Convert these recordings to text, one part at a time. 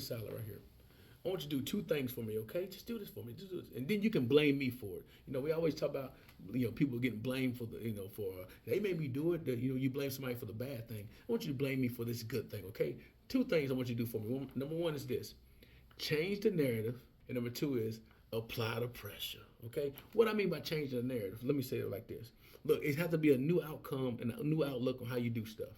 this salad right here. I want you to do two things for me, okay? Just do this for me. Just do this. And then you can blame me for it. We always talk about, people getting blamed for they made me do it. You blame somebody for the bad thing. I want you to blame me for this good thing, okay? Two things I want you to do for me. Number one is this: change the narrative, and number two is apply the pressure. Okay? What I mean by changing the narrative, let me say it like this. Look, it has to be a new outcome and a new outlook on how you do stuff.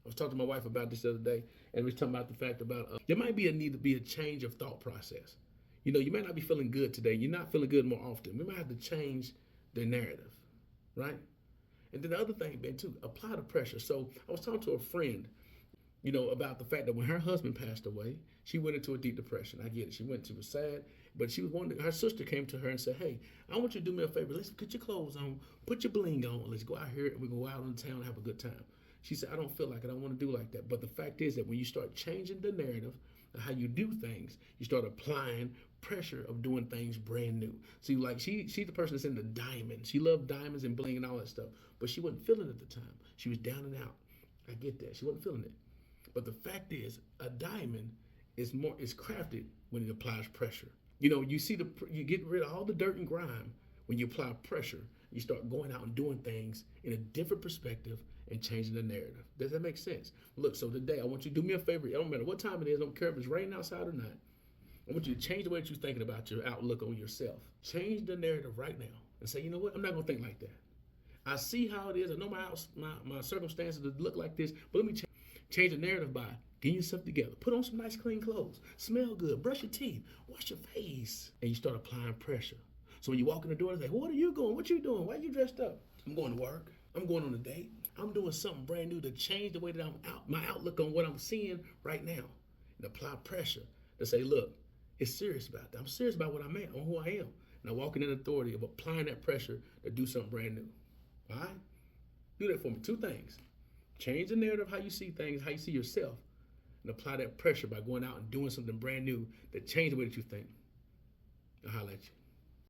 I was talking to my wife about this the other day, and we was talking about the fact about there might be a need to be a change of thought process. You might not be feeling good today. You're not feeling good more often. We might have to change the narrative, right? And then the other thing, Ben, too, apply the pressure. So I was talking to a friend, about the fact that when her husband passed away, she went into a deep depression. I get it. She was sad, but she was wondering. Her sister came to her and said, "Hey, I want you to do me a favor. Let's get your clothes on, put your bling on. Let's go out here and we go out in town and have a good time." She said, "I don't feel like it. I don't want to do like that." But the fact is that when you start changing the narrative of how you do things, you start applying pressure of doing things brand new. See, like she's the person that's into diamonds. She loved diamonds and bling and all that stuff, but she wasn't feeling it at the time. She was down and out. I get that. She wasn't feeling it. But the fact is, a diamond is crafted when it applies pressure. You get rid of all the dirt and grime when you apply pressure. You start going out and doing things in a different perspective and changing the narrative. Does that make sense? Look, so today I want you to do me a favor. It don't matter what time it is. I don't care if it's raining outside or not. I want you to change the way that you're thinking about your outlook on yourself. Change the narrative right now and say, you know what? I'm not gonna think like that. I see how it is. I know my circumstances look like this, but let me change the narrative by getting yourself together. Put on some nice clean clothes. Smell good. Brush your teeth. Wash your face. And you start applying pressure. So when you walk in the door, they say, "What are you going? What you doing? Why are you dressed up?" "I'm going to work. I'm going on a date. I'm doing something brand new to change the way that my outlook on what I'm seeing right now." And apply pressure to say, look, it's serious about that. I'm serious about what I'm at, on who I am. And I walk in authority of applying that pressure to do something brand new. All right? Do that for me. Two things. Change the narrative, how you see things, how you see yourself, and apply that pressure by going out and doing something brand new that changes the way that you think. I'll holler at you.